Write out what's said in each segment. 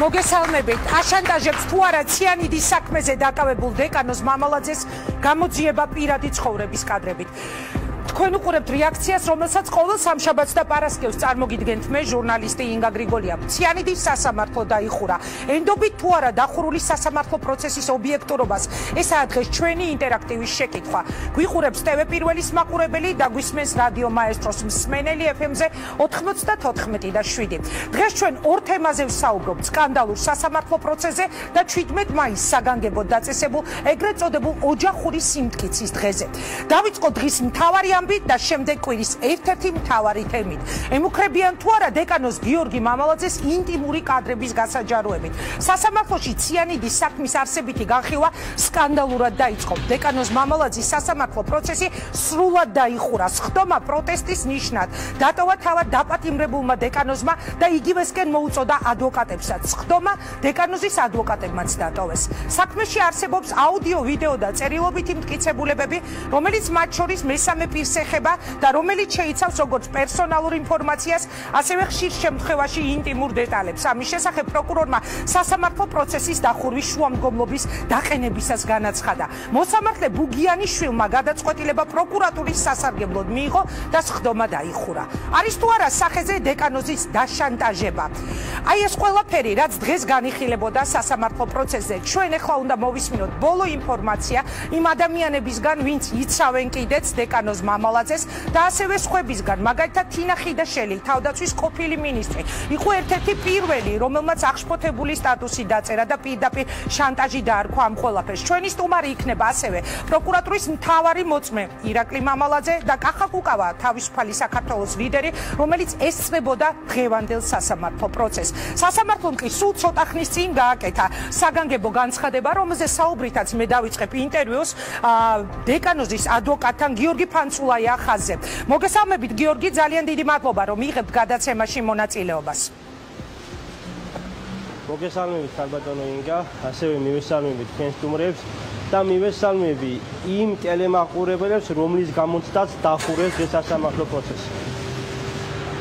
მოგესალმებით. აშანტაჟებს თუ არა ციანიდის საქმეზე დაკავებულ დეკანოს მამალაძეს გამოძიება პირადი ცხოვრების კადრებით. თქვენ უყურებთ რეაქციას, რომელსაც ყოველ სამშაბათს და პარასკევს წარმოგიდგენთ მე, ჟურნალისტი ინგა გრიგოლია. ციანიდის სასამართლო დაიხურა. ენდობით თუ არა დახურული სასამართლო პროცესის ობიექტურობას, ესაა დღეს ჩვენი ინტერაქტივის შეკითხვა. გვიყურებს TV პირველის მაყურებელი და გვისმენს რადიო მაესტროს მსმენელი FM-ზე 94 და 7. დღეს ჩვენ ორ თემაზე ვსაუბრობთ: სკანდალურ სასამართლო პროცესზე და 17 მაისს საგანგებოდ დაწესებულ ეგრეთ წოდებულ ოჯახური სიმტკიცის დღეზე. დავიწყოთ დღის მთავარი და შემდეგ კვირის ერთ-ერთი მთავარი თემით. ემუქრებიან თუ არა დეკანოს გიორგი მამალაძეს ინტიმური კადრების გასაჯაროებით. სასამართლოში ციანიდის საქმის არსებითი განხილვა სკანდალურად დაიწყო. დეკანოს მამალაძის სასამართლო პროცესი სრულად დაიხურა. სხდომა პროტესტის ნიშნად დატოვა თავად დაპატიმრებულმა დეკანოზმა და იგივესკენ მოუწოდა ადვოკატებსაც. სხდომა დეკანოზის ადვოკატებმაც დატოვეს. საქმეში არსებობს აუდიო, ვიდეო და წერილობითი მტკიცებულებები, რომელიც მათ შორის მესამე პირს ეხება და რომელიც შეიცავს როგორც პერსონალურ ინფორმაციას, ასევე ხშირ შემთხვევაში ინტიმურ დეტალებს. ამის შესახებ პროკურორმა სასამართლო პროცესის დახურვის შუამდგომლობის დაყენებისას განაცხადა. მოსამართლე ბუგიანიშვილმა გადაწყვეტილება პროკურატურის სასარგებლოდ მიიღო და სხდომა დაიხურა. არის თუ არა სახეზე დეკანოზის დაშანტაჟება? აი ეს ყველაფერი, რაც დღეს განიხილებოდა სასამართლო პროცესზე, ჩვენ ახლა უნდა მოვისმინოთ ბოლო ინფორმაცია იმ ადამიანებისგან, ვინც იცავენ კიდეც დეკანოს მამალაძეს და ასევე სხვებისგან, მაგალითად თინა ხიდაშელი, თავდაცვის ყოფილი მინისტრი, იყო ერთ-ერთი პირველი, რომელმაც აღშფოთებული სტატუსი დაწერა და პირდაპირ შანტაჟი დაარქვა ამ ყველაფერს. ჩვენი სტუმარი იქნება ასევე პროკურატურის მთავარი მოწმე ირაკლი მამალაძე და კახა კუკავა, თავისუფალი საქართველოს ლიდერი, რომელიც ესწრებოდა დღევანდელ სასამართლო პროცესს. სასამართლომ კი სულ ცოტა ხნის წინ გააკეთა საგანგებო განცხადება, რომელზეც საუბრითაც მე დავიწყებ ინტერვიუს დეკანოზის ადვოკატთან გიორგი ფანცულაია ხაზზე. მოგესალმებით გიორგი, ძალიან დიდი მადლობა რომ იღებთ გადაცემაში მონაწილეობას. მოგესალმებით ქალბატონო ინგა, ასევე მივესალმებით თქვენ სტუმრებს და მივესალმები იმ ტელემაყურებელებს, რომლის გამოცდაც დახურეს ეს სასამართლო პროცესი.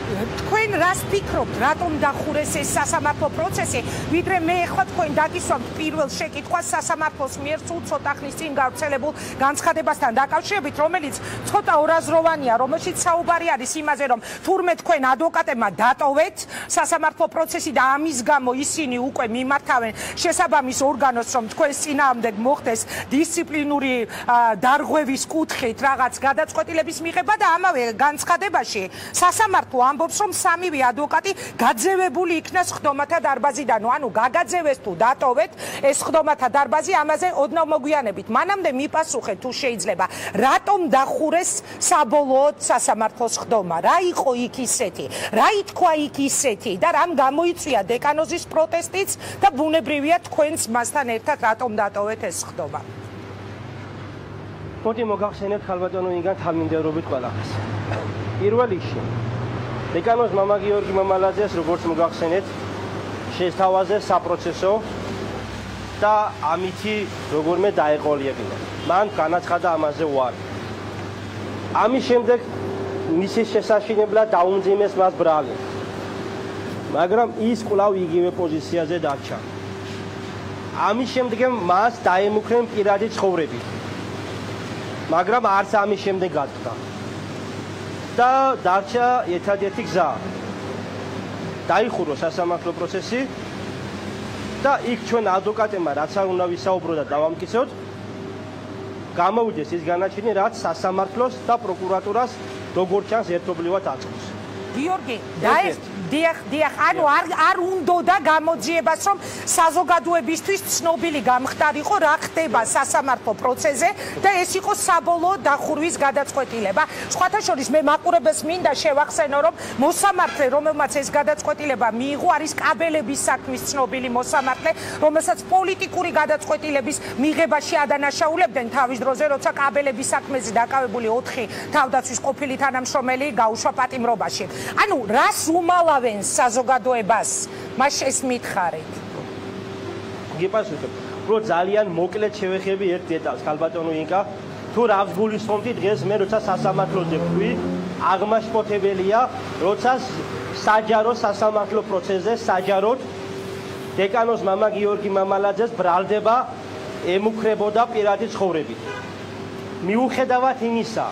თქვენ რას ფიქრობთ, რატომ დახურეს ეს სასამართლო პროცესი? ვიდრე მე ახლა თქვენ დაგისვამთ პირველ შეკითხვას სასამართლოს მიერ სულ ცოტა ხნის წინ გავრცელებულ განცხადებასთან დაკავშირებით, რომელიც ცოტა ორაზროვანია, რომელშიც საუბარი არის იმაზე, რომ თურმე თქვენ ადვოკატებმა დატოვეთ სასამართლო პროცესი და ამის გამო ისინი უკვე მიმართავენ შესაბამის ორგანოს, რომ თქვენს წინააღმდეგ მოხდეს დისციპლინური დარღვევის კუთხით რაღაც გადაწყვეტილების მიღება და ამავე განცხადებაში სასამართლო ამბობს, რომ სამივე ადვოკატი გაძევებული იქნა სხდომათა დარბაზიდან. ანუ გაგაძევეს თუ დატოვეთ ეს სხდომათა დარბაზი, ამაზე ოდნავ მოგვიანებით. მანამდე მიპასუხეთ თუ შეიძლება, რატომ დახურეს საბოლოოდ სასამართლოს სხდომა? რა იყო იქ ისეთი? რა ითქვა იქ ისეთი და რამ გამოიწვია დეკანოზის პროტესტიც და ბუნებრივია თქვენს მასთან ერთად რატომ დატოვეთ ეს სხდომა? მოდი მოგახსენებთ ქალბატონო ინგა თავმჯდომარებით ყველაფერს. პირველ რიგში დეკანოს მამა გიორგი მამალაძეს, როგორც მოგახსენეთ, შესთავაზეს საპროცესო და ამითი როგორმე დაეყოლიერა. მან განაცხადა ამაზე უარი. ამის შემდეგ მისი შესაშინებლად დაუმძიმეს მას ბრალი. მაგრამ ის კვლავ იგივე პოზიციაზე დარჩა. ამის შემდეგ მას დაემუქრენ პირადი ცხოვრებით. მაგრამ არც ამის შემდეგ გაწდა. და დარჩა ერთადერთი გზა. დაიხურო სასამართლო პროცესი და იქ ჩვენ ადვოკატებმა რაც არ უნდა ვისაუბრო და დავამტკიცოთ, გამოვიდეს ის განაჩენი, რაც სასამართლოს და პროკურატურას როგორც ჩანს ერთობლივად აწყობს. გიორგი, დიახ, ანუ არ უნდა გამოძიებას, რომ საზოგადოებისთვის ცნობილი გამხდარიყო რა ხდება სასამართლო პროცესზე და ეს იყო საბოლოო დახურვის გადაწყვეტილება. სხვათა შორის მე მაყურებელს მინდა შევახსენო, რომ მოსამართლე, რომელმაც ეს გადაწყვეტილება მიიღო, არის კაბელების საქმის ცნობილი მოსამართლე, რომელსაც პოლიტიკური გადაწყვეტილების მიღებაში ადანაშაულებდნენ თავის დროზე, როცა კაბელების საქმეზე დაკავებული 4 თავდაცვის ყოფილი თანამშრომელი გაუშვა პატიმრობაში. ანუ რას უმალავენ საზოგადოებას? მას ეს მითხარით. გიპასუხებ, რომ ძალიან მოკლედ შევეხები ერთ დეტალს, ქალბატონო ინკა, თუ რავს გულისხმობდი დღეს მე როცა სასამართლოზე ვხვი, აღმაშფოთებელია, როცა საჯარო სასამართლო პროცესზე საჯაროდ დეკანოს მამა გიორგი მამალაძეს ბრალდება ემუქრებოდა პირადი ცხოვრებით. მიუხედავად იმისა,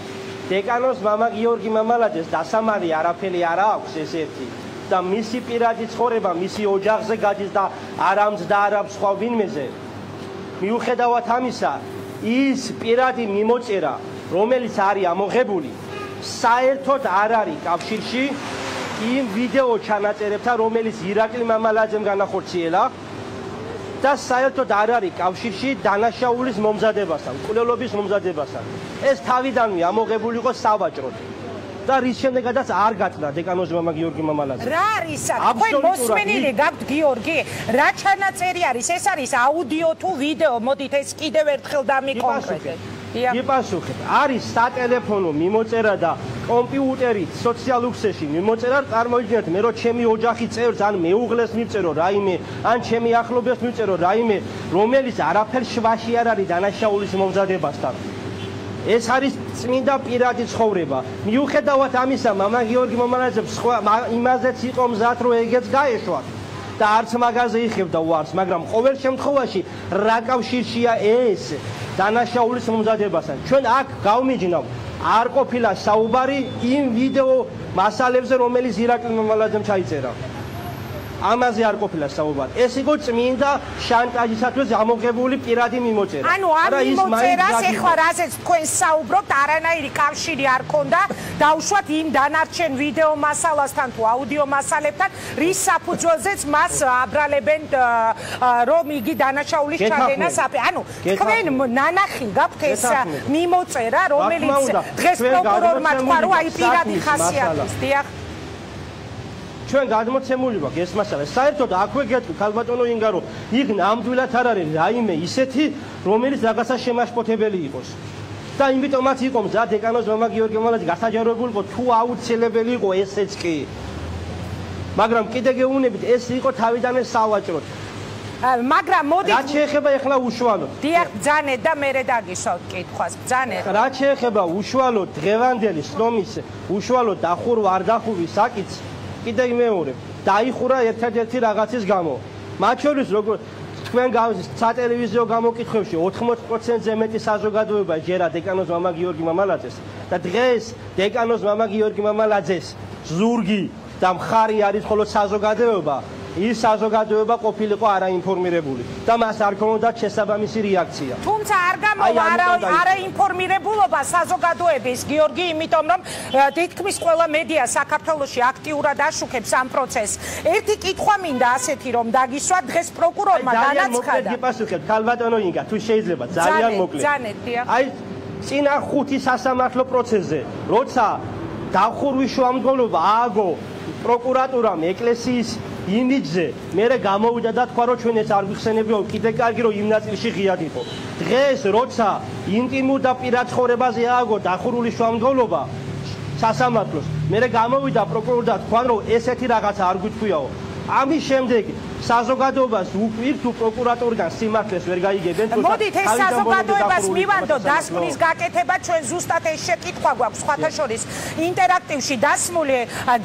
დეკანოს მამა გიორგი მამალაძეს დასამალი არაფერი არ აქვს ეს ერთი და მისი პირადი ცხოვრება მისი ოჯახზე გადის და არ ამძდა არ აქვს სხვა ვინმეზე. მიუხედავად ამისა, ის პირადი მიმოწერა, რომელიც არის ამოღებული, საერთოდ არ არის კავშირში იმ ვიდეო ჩანაწერებთან, რომელიც ირაკლი მამალაძემ განახორციელა და საერთოდ არ არის კავშირში დანაშაულის მომზადებასთან, მკვლელობის მომზადებასთან. ეს თავიდანვე ამოღებული იყო სავაჭროდ და რის შემდეგაც არ გაწდა დეკანოს მამა გიორგი მამალაძე. რა არის აქ? თქვენ მოსმენილი გაქვთ გიორგი? რა ჩანაწერი არის? ეს არის აუდიო თუ ვიდეო? მოდით ეს კიდევ ერთხელ დამიკონკრეტეთ. გიპასუხეთ. არის სატელეფონო მიმოწერა და კომპიუტერით სოციალურ ქსელში მიმოწერა, წარმოიდგინეთ, მე რო ჩემი ოჯახის წევრს ან მეუღლეს მივწერო რაიმე, ან ჩემი ახლობელს მივწერო რაიმე, რომელიც არაფერ შვაში არ არის დანაშაულის მომზადებასთან. ეს არის წმინდა პირადი ცხოვრება. მიუხედავად ამისა, მამა გიორგი მამალაძე იმაზეც იყო მზად, რომ ეგეც გაეშვათ და არც მაგაზე იხევდა უარს, მაგრამ ყოველ შემთხვევაში რა კავშირშია ეს დანაშაულის მომზადებასთან? ჩვენ აქ გავმიჯნავ არ ყოფილა საუბარი იმ ვიდეო მასალებზე, რომელიც ირაკლი მამალაძემ ჩაიწერა. ამაზე არ ყოფილა საუბარი. ეს იყო წმინდა შანტაჟისათვის ამოღებული პირადი მიმოწერა. ანუ ამ მიმოწერას ეხლა რაზეც თქვენ საუბრობთ, არანაირი კავშირი არ ქონდა დაუშვათ იმ დანარჩენ ვიდეო მასალასთან თუ აუდიო მასალებთან, რის საფუძველზეც მას აბრალებენ რომ იგი დანაშაულის ჩადენას ანუ თქვენ ნანახი გაქვთ ეს მიმოწერა, რომელიც დღეს პროკურორმა თქვა, რომ აი პირადი ხასიათის, დიახ. ჩვენ გადმოცემული გვაქვს ეს მასალა. საერთოდ აქვე გეტყვი ქალბატონო ინგა, რომ იქ ნამდვილად არ არის რაიმე ისეთი, რომელიც რაღაცა შემაშფოთებელი იყოს. და იმიტომაც იყო მზა დეკანოს მამა გიორგი მამალაძე გასაჯაროებული იყო თუ აუცილებელი იყო ესეც კი. მაგრამ კიდე გეუბნებით, ეს იყო თავიდანვე სავაჭროდ. მაგრამ მოდით რაც შეეხება ეხლა უშუალოდ. დიახ, ბძანეთ და მერე დაგისვათ კითხვას. ბძანეთ. რაც შეეხება უშუალოდ დღევანდელი სლომის უშუალოდ დახურვა არ დახურვის საკითხს, კიდე მეორე დაიხურა ერთადერთი რაღაცის გამო. მათ შორის როგორ თქვენ სატელევიზიო გამოკითხვებში 80%-ზე მეტი საზოგადოება ჯერა დეკანოს მამა გიორგი მამალაძეს და დღეს დეკანოს მამა გიორგი მამალაძეს ზურგი და მხარი არის მხოლოდ საზოგადოება. ის საზოგადოება ყოფილიყო არაინფორმირებული და მას არ ქონდა შესაბამისი რეაქცია. თუმცა არ გამოვა არაინფორმირებულობა საზოგადოების გიორგი, იმიტომ რომ თითქმის ყველა მედია საქართველოში აქტიურად აშუქებს ამ პროცესს. ერთი კითხვა მინდა ასეთი რომ დაგისვათ დღეს პროკურორმა განაცხადა. გიპასუხებ ქალბატონო ინგა, თუ შეიძლება ძალიან მოკლედ. აი წინა 5 სასამართლო პროცესზე, როცა დახურვის შუამდგომლობა ააგო პროკურატურამ ეკლესიის იმიჯზე, მერე გამოვიდა და თქვა, რომ ჩვენ ეს არ გვიხსენებიო, კიდე კარგი რომ იმ ნაწილში ღიად იყო. დღეს როცა ინტიმურ და პირად ცხოვრებაზე ააგო დახურული შუამდგომლობა სასამართლოს, მერე გამოვიდა პროკურორი და თქვა, რომ ესეთი რაღაცა არ გვითქვიაო. ამის შემდეგ საზოგადოებას უყვირ თუ პროკურატურიდან სიმართლეს ვერ გაიგებენ თუ მოდით ეს საზოგადოებას მივანდო დასკვნის გაკეთება ჩვენ ზუსტად ეს შეკითხვა გვაქვს სხვათა შორის ინტერაქტივში დასმული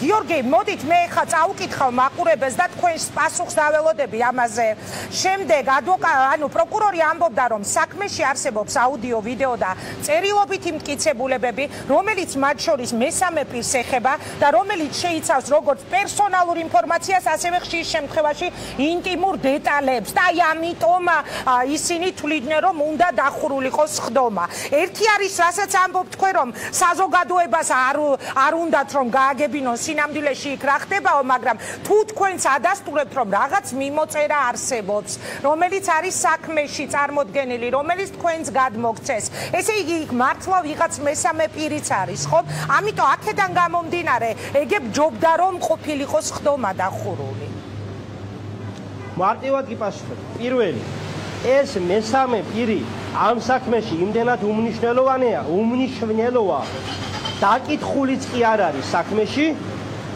გიორგი მოდით მე ხა წაუკითხავ მაყურებელს და თქვენს პასუხს დაველოდები ამაზე შემდეგ ანუ პროკურორი ამბობდა რომ საქმეში არსებობს აუდიო ვიდეო და წერილობითი მტკიცებულებები რომელიც მათ შორის მესამე პირს ეხება და რომელიც შეიცავს როგორც პერსონალურ ინფორმაციას ასევე ხშირ შემთხვევაში ინტიმურ დეტალებს და აი ამიტომ ისინი თვლიდნენ რომ უნდა დახურულიყო სხდომა. ერთი არის რასაც ამბობ თქვენ რომ საზოგადოებას არ უნდათ რომ გააგებინონ სინამდვილეში იქ რა ხდებაო, მაგრამ თუ თქვენც ადასტურებთ რომ რაღაც მიმოწერა არსებობს, რომელიც არის საქმეში წარმოდგენილი, რომელიც თქვენს გადმოგცეს, ესე იგი იქ მართლა ვიღაც მესამე პირიც არის, ხო? ამიტომ აქედან გამომდინარე, ეგებ ჯობდა რომ ყოფილიყო სხდომა დახურული. მარტივად გიპასუხებ. პირველი, ეს მესამე პირი ამ საქმეში იმდენად უმნიშვნელოვანია, დაკითხულიც კი არ არის საქმეში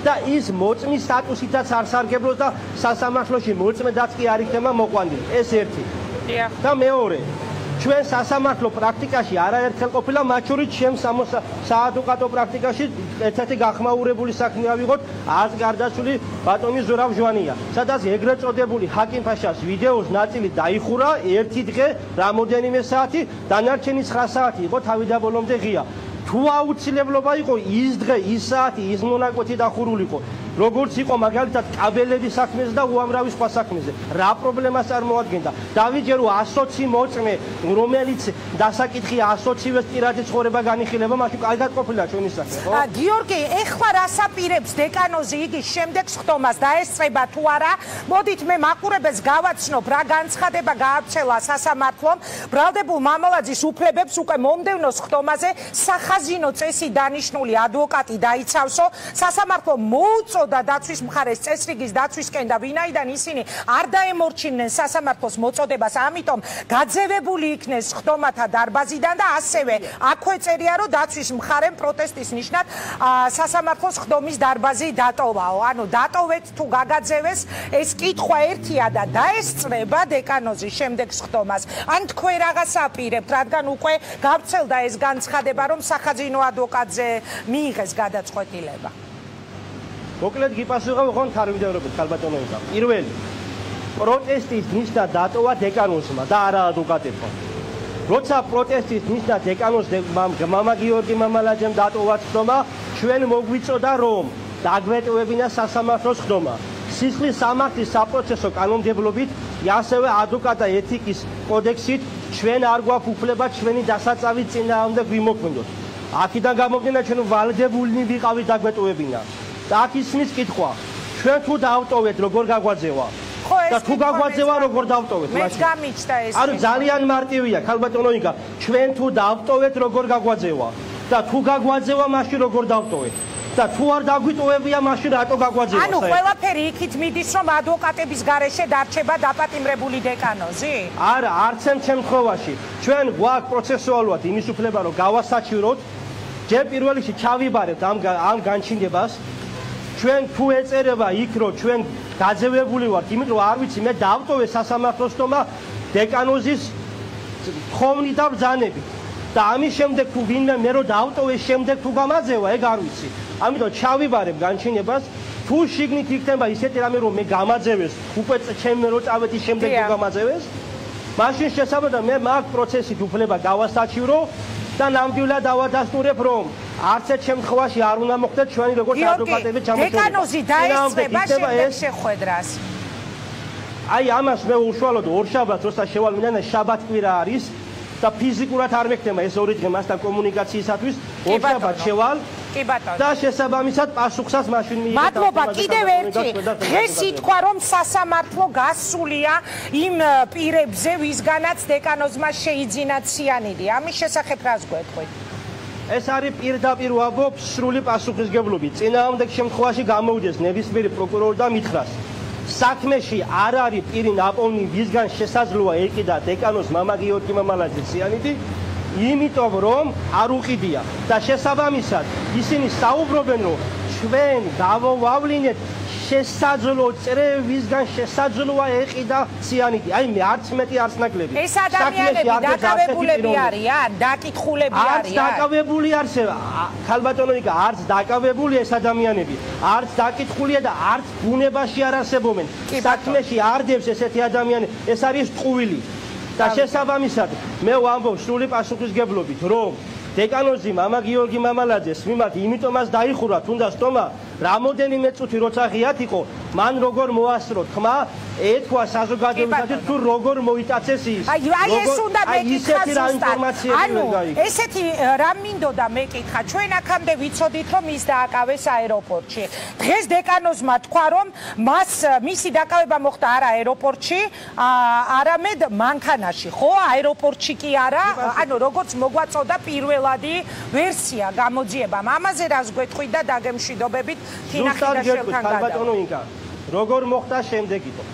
და ის მოწმის სტატუსითაც არ სარგებლობს და სასამართლოში მოწმედაც კი არ იქნება მოყვანილი. ეს ერთი. და მეორე, ჩვენ სასამართლო პრაქტიკაში არაერთხელ ყოფილა მათ შორის ჩემ საადვოკატო პრაქტიკაში ერთ-ერთი გახმაურებული საქმე ავიღოთ არც გარდაცვლილი ბატონი ზურაბ ჟვანია, სადაც ეგრეთ წოდებული ჰაკიმ ფაშას ვიდეოს ნაწილი დაიხურა ერთი დღე რამოდენიმე საათი, დანარჩენი 9 საათი იყო თავიდან ბოლომდე ღია. თუ აუცილებლობა იყო ის დღე, ის საათი, ის მონაკვეთი დახურულიყო, როგორც იყო მაგალითად კაბელების საქმეზე და უამრავი სხვა საქმეზე, რა პრობლემას წარმოადგენდა? დავიჯერო 120 მოწმე, რომელიც დასაკითხია 120-ვეს პირადი ცხოვრება განიხილება, მაშინ კარგად ყოფილა ჩვენი საქმე, ხო? გიორგი, ეხლა რას აპირებს დეკანოზი იგი შემდეგს ხდომას დაესწრება თუ არა? მოდით მე მაყურებელს გავაცნობ, რა განცხადება გაავრცელა სასამართლომ ბრალდებულ მამალაძის უფლებებს უკვე მომდევნოს ხდომაზე სახაზინო წესი დანიშნული ადვოკატი დაიცავსო, სასამართლო მოუწოდა დაცვის მხარეს წესრიგის დაცვისკენ და ვინაიდან ისინი არ დაემორჩილნენ სასამართლოს მოწოდებას, ამიტომ გაძევებული იქნეს ხდომათა დარბაზიდან და ასევე აქვე წერია, რომ დაცვის მხარემ პროტესტის ნიშნად სასამართლოს ხდომის დარბაზი დატოვაო. ანუ დატოვეთ თუ გაგაძევეს, ეს კითხვა ერთია და დაესწრება დეკანოზის შემდეგს ხდომას. ან თქვენ რაღაც აპირებთ, რადგან უკვე გავრცელდა ეს განცხადება, რომ სახაზინო ადვოკატზე მიიღეს გადაწყვეტილება. მოკლედ გიპასუხებ ხომ თავმჯდომარედ ქალბატონო იკა. პირველი პროტესტის ნიშნად დატოვა დეკანოზმა და არა ადვოკატებმა. როცა პროტესტის ნიშნად დეკანოზმა მამა გიორგი მამალაძემ დატოვა ხდომა, ჩვენ მოგვიწოდა რომ დაგვეტოვებინა სასამართლოს ხდომა. სისხლის სამართლის საპროცესო კანონმდებლობით, ასევე ადვოკატთა ეთიკის კოდექსით ჩვენ არ გვაქვს უფლება ჩვენი დასაწავით წინააღმდეგ ვიმოქმედოთ. აქედან გამომდინარე ჩვენ ვალდებული ვიყავით დაგვეტოვებინა. და აქ ისმის კითხვა, ჩვენ თუ დავტოვეთ როგორ გაგვაძევა? და თუ გაგვაძევა როგორ დავტოვეთ? მეც გამიჩნდა ეს. ანუ ძალიან მარტივია, ქალბატონო იკა, ჩვენ თუ დავტოვეთ როგორ გაგვაძევა? და თუ გაგვაძევა, მაშინ როგორ დავტოვეთ? და თუ არ დაგვიტოვებია, მაშინ რატო გაგვაძევა? ანუ ყველაფერი იქით მიდის, რომ ადვოკატების გარეშე დარჩება დაპატიმრებული დეკანოზი? არა, არც ამ შემთხვევაში. ჩვენ გვაქვს პროცესუალურად იმის უფლება, რომ გავასაჩივროთ, ჯერ პირველ რიგში ჩავიბარებთ ამ განჩინებას. ჩვენ თუ ეწერება იქ, რომ ჩვენ გაძევებული ვართ, იმიტომ რომ არ ვიცი, მე დავტოვე სასამართლოს ხდომა დეკანოზის თხოვნით და ბრძანებით. და ამის შემდეგ თუ ვინმე მე რო დავტოვე შემდეგ თუ გამაძევა, ეგ არ ვიცი. ამიტომ ჩავიბარებ განჩინებას, თუ შიგნით იქნება ისეთი რამე რომ მე გამაძევეს, უკვე ჩემ რო წავედი შემდეგ თუ გამაძევეს, მაშინ შესაძლოა მე მაქვს პროცესით უფლება გავასაჩივრო და ნამდვილად დავადასტურებ რომ არც ერთ შემთხვევაში არ უნდა მოხდეს ჩვენი როგორც ადვოკატები ჩამოწვევა. დეკანოზი დაესწრება შემდეგ შეხვედრას. აი ამას მე უშუალოდ ორშაბათს როცა შევალმინდა შაბათკვირა არის და ფიზიკურად არ მექნება ეს ორი დღე მასთან კომუნიკაციისათვის ორშაბათს შევალ კი ბატონო. და შესაბამისად პასუხსაც მაშინ მიიღეთ. მადლობა კიდევ ერთი. დღეს ითქვა რომ სასამართლო გასულია იმ პირებზე, ვისგანაც დეკანოზმა შეიძინა ციანიდი. ამის შესახებ რას გვეტყვით? ეს არის პირდაპირ ვაბობ სრული პასუხისგებლობით. წინააღმდეგ შემთხვევაში გამოუძეს ნებისმიერი პროკურორი და მითხრას. საქმეში არ არის პირი ნაპოვნი, ვისგან შესაძლოა ეყიდა დეკანოს მამა გიორგი მამალაძის ციანიდი, იმიტომ რომ არ უყიდია და შესაბამისად ისინი საუბრობენ რომ ჩვენ გავავლინეთ შესაძლო წრევისგან შესაძლოა ეყიდა ციანიდი. აი მე არც მეტი არც ნაკლები. ეს ადამიანები დაკავებულები არიან, დაკითხულები არიან. არც დაკავებული არსება, ქალბატონო იკა, არც დაკავებული ეს ადამიანები, არც დაკითხულია და არც ბუნებაში არ არსებობენ. საქმეში არ დევს ესეთი ადამიანები, ეს არის ტყუილი. და შესაბამისად მე ვამბობ სრული პასუხისგებლობით რომ დეკანოზი მამა გიორგი მამალაძეს მიმართ იმიტომაც დაიხურა თუნდაც თომა რამოდენიმე წუთი როცა ღიათ იყო მან როგორ მოასწრო თქმა ეთქვა საზოგადოებისათვის თუ როგორ მოიტაცეს ის აი ეს უნდა მეკითხა ანუ ესეთი რა მინდოდა მეკითხა ჩვენ აქამდე ვიცოდით რომ ის დააკავეს აეროპორტში დღეს დეკანოზმა თქვა რომ მისი დაკავება მოხდა არა აეროპორტში არამედ მანქანაში ხო აეროპორტში კი არა ანუ როგორც მოგვაწოდა პირველადი ვერსია გამოძიებამ ამაზე რას გვეტყვით და დაგემშვიდობებით თინახი და შევთან გადავა როგორ მოხდა შემდეგ იყო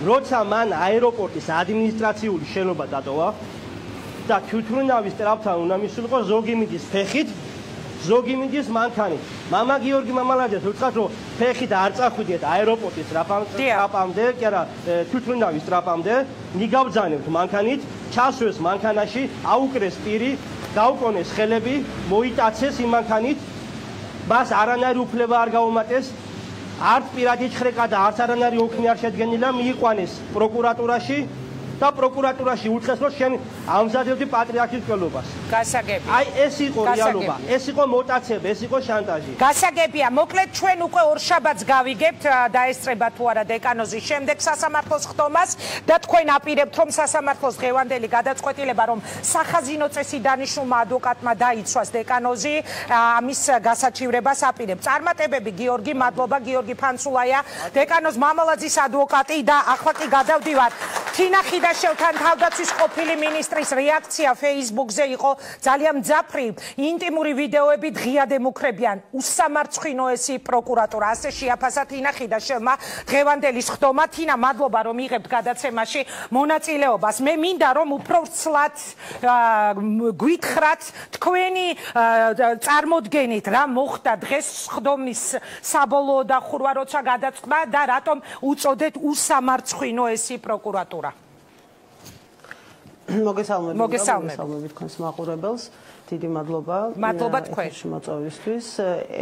როცა მან აეროპორტის ადმინისტრაციული შენობა დატოვა და თვითმფრინავის ტრაპთან უნდა მისულიყო ზოგი მიდის ფეხით ზოგი მიდის მანქანით მამა გიორგი მამალაძეს უცხად რომ ფეხით არ წახვიდეთ აეროპორტის ტრაპამდე კი არა თვითმფრინავის ტრაპამდე მიგავძანებთ მანქანით ჩასვეს მანქანაში, აუკრეს პირი, დაუკონეს ხელები, მოიტაცეს იმ მანქანით, მას არანაირი უფლება არ გაუმატეს, არც პირადი ჩხრეკა და არც არანაირი ოქნი არ შედგენილა, მიიყვანეს პროკურატურაში და პროკურატურაში უწეს, რომ შენ ამზადებდი პატრიარქის მკვლელობას. გასაგები. აი ეს იყო რეალობა, ეს იყო მოტაცება, ეს იყო შანტაჟი. გასაგებია, მოკლედ ჩვენ უკვე ორშაბათს გავიგებთ დაესწრება თუ არა დეკანოზის შემდეგ სასამართლოს ხდომას და თქვენ აპირებთ რომ სასამართლოს დღევანდელი გადაწყვეტილება რომ სახაზინო წესი დანიშნულმა ადვოკატმა დაიცვას დეკანოზი ამის გასაჩივრებას აპირებთ. წარმატებები გიორგი, მადლობა გიორგი ფანცულაია, დეკანოზ მამალაძის ადვოკატი და ახლა კი გადავდივარ თინა ხიდაშელთან თავდაცვის ყოფილი მინისტრის რეაქცია Facebook-ზე იყო ძალიან მძაფრი, ინტიმური ვიდეოები დღიად ემუქრებიან უსამარცხინოესი პროკურატურა. ასე შეაფასა თინა ხიდაშელმა დღევანდელის ხდომა. თინა, მადლობა რომ იღებთ გადაცემაში მონაწილეობას. მე მინდა რომ უფრო ცლად გვითხრათ თქვენი წარმოდგენით რა მოხდა დღეს ხდომის საბოლოო დახურვა როცა გადაწყდა და რატომ უწოდეთ უსამარცხინოესი პროკურატურა. მოგესალმებით თქვენს მაყურებელს. დიდი მადლობა თქვენში მოწვევისთვის.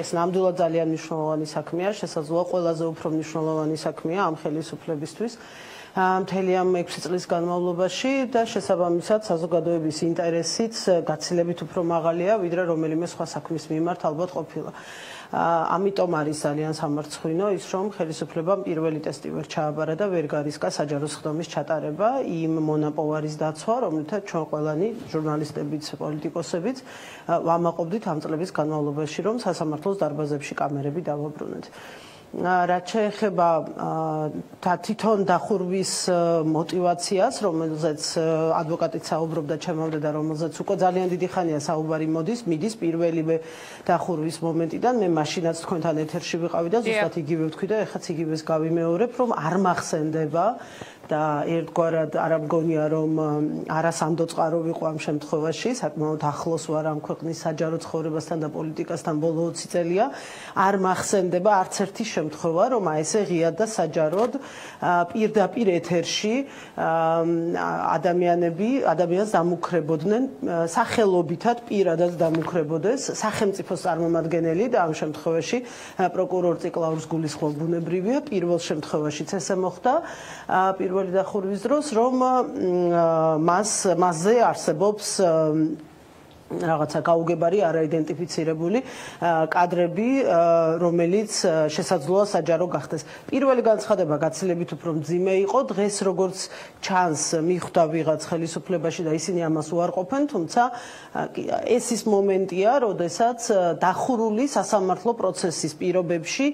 ეს ნამდვილად ძალიან მნიშვნელოვანი საქმეა, შესაძლოა ყველაზე უფრო მნიშვნელოვანი საქმეა ამ ხელისუფლებისთვის მთელი ამ 6 წლის განმავლობაში და შესაბამისად საზოგადოების ინტერესიც გაცილებით უფრო მაღალია, ვიდრე რომელიმე სხვა საქმის მიმართ ალბათ ყოფილა. ამიტომ არის ძალიან სამარცხვინო ის, რომ ხელისუფლებამ პირველი ტესტი ვერ ჩააბარა და ვერ გარისკა საჯარო სხდომის ჩატარება იმ მონაპოვარის დაცვა, რომელთაც ჩვენ ყველანი ჟურნალისტებიც, პოლიტიკოსებიც ვამაყობდით ამ წლების განმავლობაში, რომ სასამართლოს დარბაზებში კამერები დავაბრუნეთ. რაც შეეხება თვითონ დახურვის мотиваციას, რომელზეც ადვოკატიც საუბრობდა ჩემამდე და რომელზეც უკვე ძალიან დიდი ხანია საუბარი მიდის პირველივე დახურვის მომენტიდან, მე მაშინაც თქვენთან ეთერში ვიყავი და ზუსტად იგივე ვთქვი და ეხაც იგივეს გავიმეორებ, რომ არ მახსენდება და ერთგვარად არ ამგონია რომ არასამდო წყარო ვიყო ამ შემთხვევაში, საკმაოდ ახლოს ვარ ამ ქვეყნის საჯარო ცხოვრებასთან და პოლიტიკასთან ბოლო 20 წელია, არ მახსენდება არც ერთი შემთხვევა, რომ ესე ღიად და საჯაროდ პირდაპირ ეთერში ადამიანს დამუქრებოდნენ, სახელობითად პირადად დამუქრებოდეს სახელმწიფოს წარმომადგენელი და ამ შემთხვევაში პროკურორ ციკლაურს გულისხმობ ბუნებრივია, პირველ შემთხვევაშიც ესე მოხდა, პირველი დახურვის დროს, რომ მასზე არსებობს რაღაცა გაუგებარი არაიდენტიფიცირებული კადრები, რომელიც შესაძლოა საჯარო გახდეს. პირველი განცხადება გაცილებით უფრო მძიმე იყო, დღეს როგორც ჩანს მიხვდა ვიღაც ხელისუფლებაში და ისინი ამას უარყოფენ, თუმცა ეს ის მომენტია, როდესაც დახურული სასამართლო პროცესის პირობებში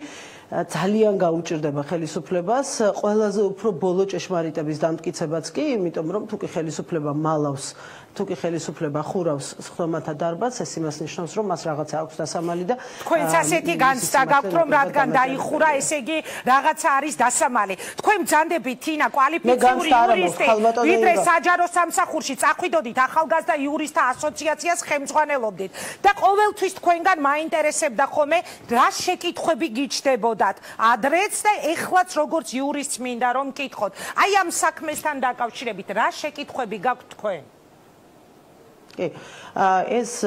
ძალიან გაუჭირდება ხელისუფლებას, ყველაზე უფრო ბოლო ჭეშმარიტების დამტკიცებაც კი, იმიტომ რომ თუ კი ხელისუფლება მალავს, თუ კი ხელისუფლება ხურავს სხდომათა დარბაზს, ეს იმას ნიშნავს, რომ მას რაღაცა აქვს დასამალი და თქვენც ასეთი განცდა გაქვთ, რომ რადგან დაიხურა, ესე იგი რაღაცა არის დასამალი. თქვენ ბრძანდებით თინა კვალიფიციური იურისტი, ვიდრე საჯარო სამსახურში წახვიდოდით ახალგაზრდა იურისტთა ასოციაციას ხელმძღვანელობდით და ყოველთვის თქვენგან მაინტერესებდა ხოლმე რა შეკითხვები გიჩნდებოდათ ადრეც და ეხლაც როგორც იურისტს მინდა რომ მკითხოთ. აი ამ საქმესთან დაკავშირებით რა შეკითხვები გაქვთ თქვენ? ეს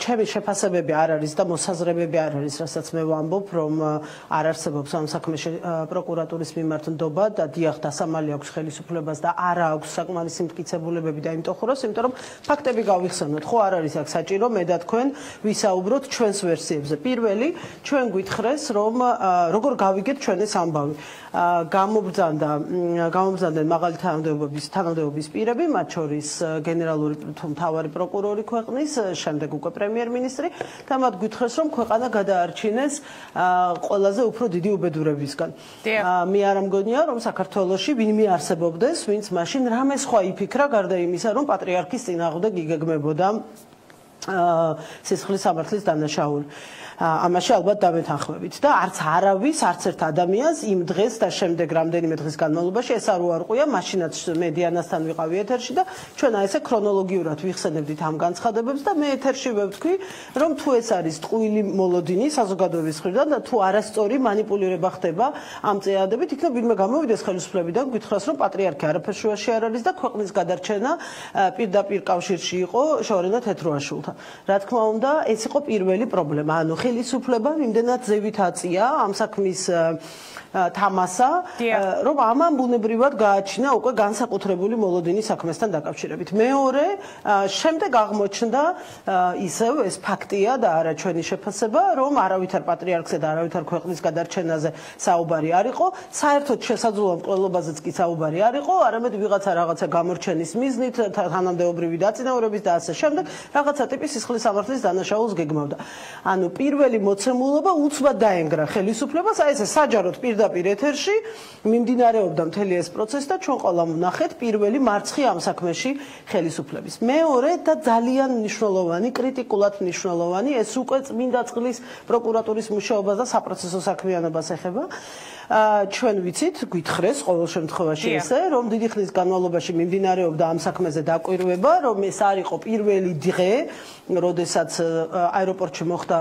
ჩემი შეფასებები არ არის და მოსაზრებები არ არის, რასაც მე ვამბობ, რომ არ არსებობს ამ საქმეში პროკურატურის მიმართ ნდობა და დიახ დასამალი აქვს ხელისუფლებას და არა აქვს საკმარისი მტკიცებულებები და იმიტომ ხურავს, იმიტომ რომ ფაქტები გავიხსენოთ, ხო არ არის აქ საჭირო მე და თქვენ ვისაუბროთ ჩვენს ვერსიებზე. პირველი, ჩვენ გვითხრეს, რომ როგორ გავიგეთ ჩვენ ეს ამბავი. გამობრძანდნენ მაღალი თანამდებობის პირები, მათ შორის გენერალური თუ მთავარი პროკურორი ქვეყნის, შემდეგ უკვე პრემიერ-მინისტრი და მათ გითხრეს, რომ ქვეყანა გადაარჩინეს ყველაზე უფრო დიდი უბედურებისგან. მე არ მგონია, რომ საქართველოში ვინმე არსებობდეს, ვინც მაშინ რამე სხვა იფიქრა, გარდა იმისა, რომ პატრიარქის წინააღმდეგ იგეგმებოდა სისხლის სამართლის დანაშაული. ამაში ალბათ დამეთანხმებით და არც არავის, არც ერთ ადამიანს იმ დღეს და შემდეგ რამდენიმე დღის განმავლობაში ეს არ უარყვია, მაშინაც მედიანასთან ვიყავი ეთერში და ჩვენ ესე ქრონოლოგიურად ვიხსენებდით ამ განცხადებებს და მე ეთერში ვთქვი, რომ თუ ეს არის ტყუილი მოლოდინი საზოგადოების მხრიდან და თუ არასწორი მანიპულირება ხდება ამ წეადებით, იქნებ ვინმე გამოვიდეს ხელისუფლებიდან, გითხრას, რომ პატრიარქი არაფერ შუაში არ არის და ქვეყნის გადარჩენა პირდაპირ კავშირში იყო შორენა თეთროაშვილთან. რა თქმა უნდა, ეს იყო პირველი პრობლემა. ანუ ხელისუფლება იმდენად ზევით აწია ამ საქმის თამასა, რომ ამან ბუნებრივად გააჩინა უკვე განსაკუთრებული მოლოდინის საქმესთან დაკავშირებით. მეორე, შემდეგ აღმოჩნდა ისევ ეს ფაქტია და არა ჩვენი შეფასება, რომ არავითარ პატრიარქზე და არავითარ ქვეყნის გადარჩენაზე საუბარი არ იყო, საერთოდ შესაძლოა მკვლელობაზეც კი საუბარი არ იყო, არამედ ვიღაცა რაღაცა გამორჩენის მიზნით, თანამდებობრივი დაწინაურების და ასე შემდეგ, რაღაცა ტიპის სისხლის სამართლის დანაშაულს გეგმავდა. ანუ პირველი მოცემულობა უცბად დაენგრა ხელისუფლებას, აი ესე საჯაროდ პირდაპირ ეთერში მიმდინარეობდა მთელი ეს პროცესი და ჩვენ ყველამ ვნახეთ პირველი მარცხი ამ საქმეში ხელისუფლების. მეორე და ძალიან მნიშვნელოვანი, კრიტიკულად მნიშვნელოვანი, ეს უკვე წმინდა წყლის პროკურატურის მუშაობას და საპროცესო საქმიანობას ეხება. ჩვენ ვიცით, გითხრეს ყოველ შემთხვევაში ესე, რომ დიდი ხნის განმავლობაში მიმდინარეობდა ამ საქმეზე დაკვირვება, რომ ეს არ იყო პირველი დღე, როდესაც აეროპორტში მოხდა